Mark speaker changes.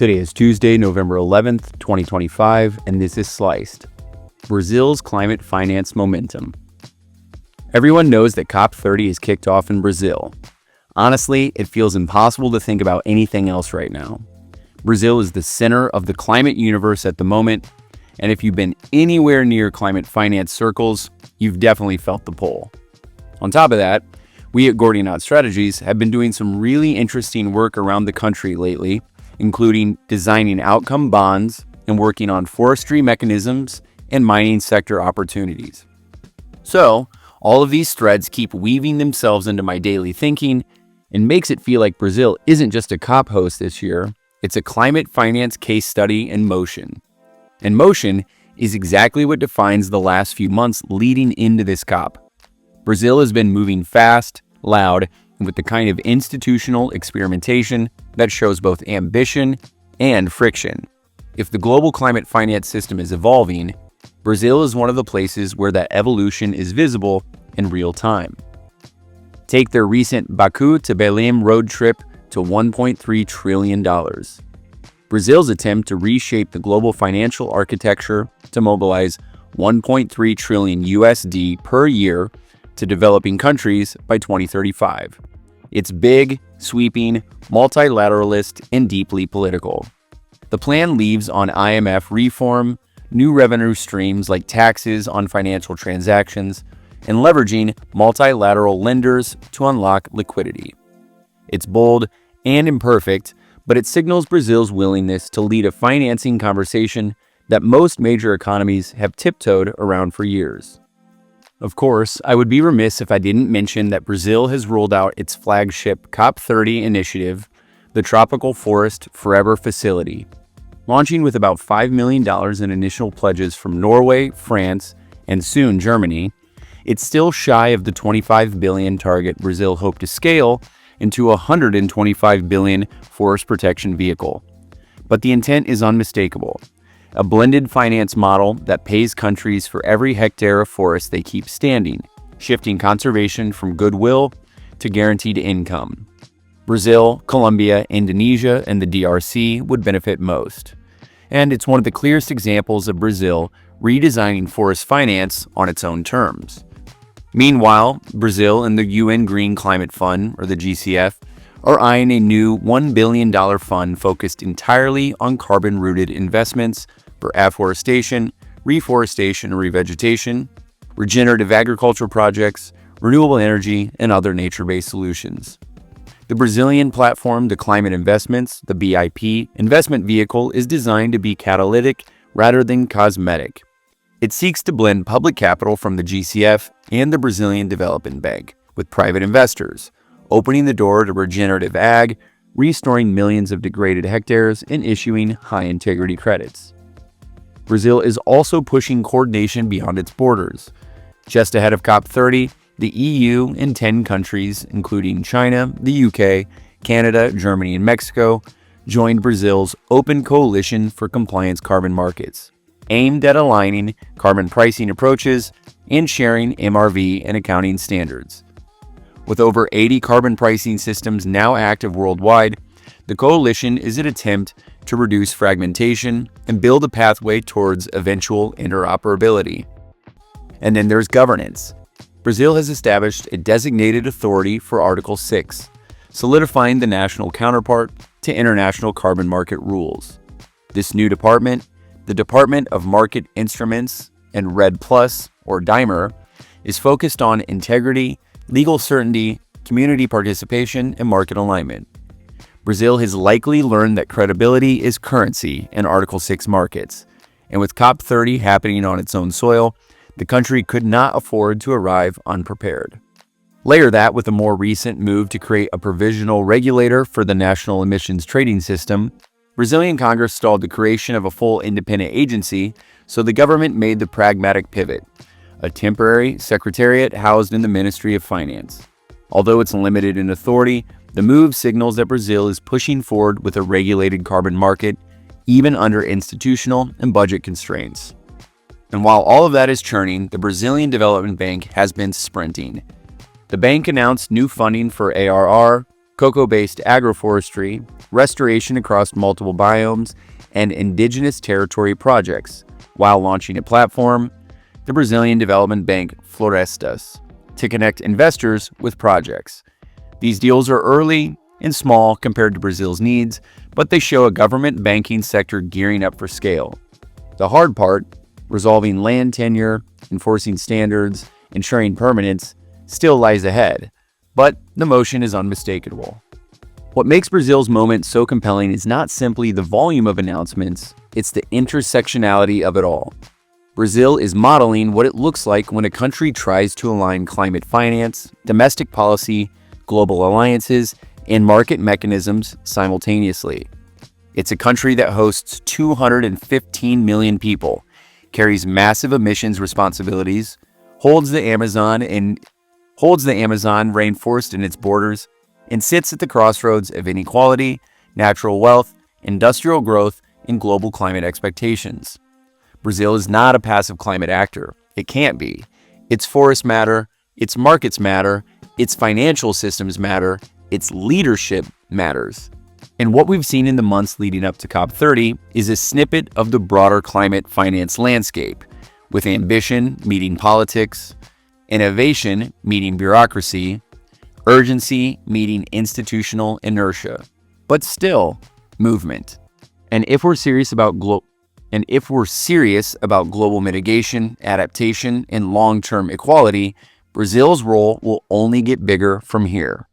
Speaker 1: Today is Tuesday, November 11th, 2025, and this is Sliced. Brazil's climate finance momentum. Everyone knows that COP30 is kicked off in Brazil. Honestly, it feels impossible to think about anything else right now. Brazil is the center of the climate universe at the moment, and if you've been anywhere near climate finance circles, you've definitely felt the pull. On top of that, we at Gordian Strategies have been doing some really interesting work around the country lately, including designing outcome bonds and working on forestry mechanisms and mining sector opportunities. So, all of these threads keep weaving themselves into my daily thinking and makes it feel like Brazil isn't just a COP host this year, it's a climate finance case study in motion. And motion is exactly what defines the last few months leading into this COP. Brazil has been moving fast, loud, and with the kind of institutional experimentation that shows both ambition and friction. If the global climate finance system is evolving, Brazil is one of the places where that evolution is visible in real time. Take their recent Baku to Belém road trip to $1.3 trillion. Brazil's attempt to reshape the global financial architecture to mobilize $1.3 trillion USD per year to developing countries by 2035. It's big, sweeping, multilateralist, and deeply political. The plan leaves on IMF reform, new revenue streams like taxes on financial transactions, and leveraging multilateral lenders to unlock liquidity. It's bold and imperfect, but it signals Brazil's willingness to lead a financing conversation that most major economies have tiptoed around for years. Of course, I would be remiss if I didn't mention that Brazil has rolled out its flagship COP30 initiative, the Tropical Forest Forever Facility. Launching with about $5 million in initial pledges from Norway, France, and soon Germany, it's still shy of the $25 billion target Brazil hoped to scale into a $125 billion forest protection vehicle. But the intent is unmistakable. A blended finance model that pays countries for every hectare of forest they keep standing, shifting conservation from goodwill to guaranteed income. Brazil, Colombia, Indonesia, and the DRC would benefit most. And it's one of the clearest examples of Brazil redesigning forest finance on its own terms. Meanwhile, Brazil and the UN Green Climate Fund, or the GCF, are eyeing a new $1 billion fund focused entirely on carbon-rooted investments for afforestation, reforestation and revegetation, regenerative agriculture projects, renewable energy, and other nature-based solutions. The Brazilian platform to climate investments, the BIP, investment vehicle is designed to be catalytic rather than cosmetic. It seeks to blend public capital from the GCF and the Brazilian Development Bank with private investors, opening the door to regenerative ag, restoring millions of degraded hectares, and issuing high-integrity credits. Brazil is also pushing coordination beyond its borders. Just ahead of COP30, the EU and 10 countries, including China, the UK, Canada, Germany, and Mexico, joined Brazil's Open Coalition for Compliance Carbon Markets, aimed at aligning carbon pricing approaches and sharing MRV and accounting standards. With over 80 carbon pricing systems now active worldwide, the coalition is an attempt to reduce fragmentation and build a pathway towards eventual interoperability. And then there's governance. Brazil has established a designated authority for Article 6, solidifying the national counterpart to international carbon market rules. This new department, the Department of Market Instruments and RED+, or DIMER, is focused on integrity, legal certainty, community participation, and market alignment. Brazil has likely learned that credibility is currency in Article 6 markets, and with COP30 happening on its own soil, the country could not afford to arrive unprepared. Layer that with a more recent move to create a provisional regulator for the national emissions trading system, Brazilian Congress stalled the creation of a full independent agency, so the government made the pragmatic pivot, a temporary secretariat housed in the Ministry of Finance. Although it's limited in authority, the move signals that Brazil is pushing forward with a regulated carbon market, even under institutional and budget constraints. And while all of that is churning, the Brazilian Development Bank has been sprinting. The bank announced new funding for ARR, cocoa-based agroforestry, restoration across multiple biomes, and indigenous territory projects, while launching a platform, the Brazilian development bank Florestas, to connect investors with projects. These deals are early and small compared to Brazil's needs, but they show a government banking sector gearing up for scale. The hard part, resolving land tenure, enforcing standards, ensuring permanence, still lies ahead, but the motion is unmistakable. What makes Brazil's moment so compelling is not simply the volume of announcements, it's the intersectionality of it all. Brazil is modeling what it looks like when a country tries to align climate finance, domestic policy, global alliances, and market mechanisms simultaneously. It's a country that hosts 215 million people, carries massive emissions responsibilities, holds the Amazon rainforest in its borders, and sits at the crossroads of inequality, natural wealth, industrial growth, and global climate expectations. Brazil is not a passive climate actor. It can't be. Its forests matter, its markets matter, its financial systems matter, its leadership matters. And what we've seen in the months leading up to COP30 is a snippet of the broader climate finance landscape, with ambition meeting politics, innovation meeting bureaucracy, urgency meeting institutional inertia, but still movement. And if we're serious about global mitigation, adaptation, and long-term equality, Brazil's role will only get bigger from here.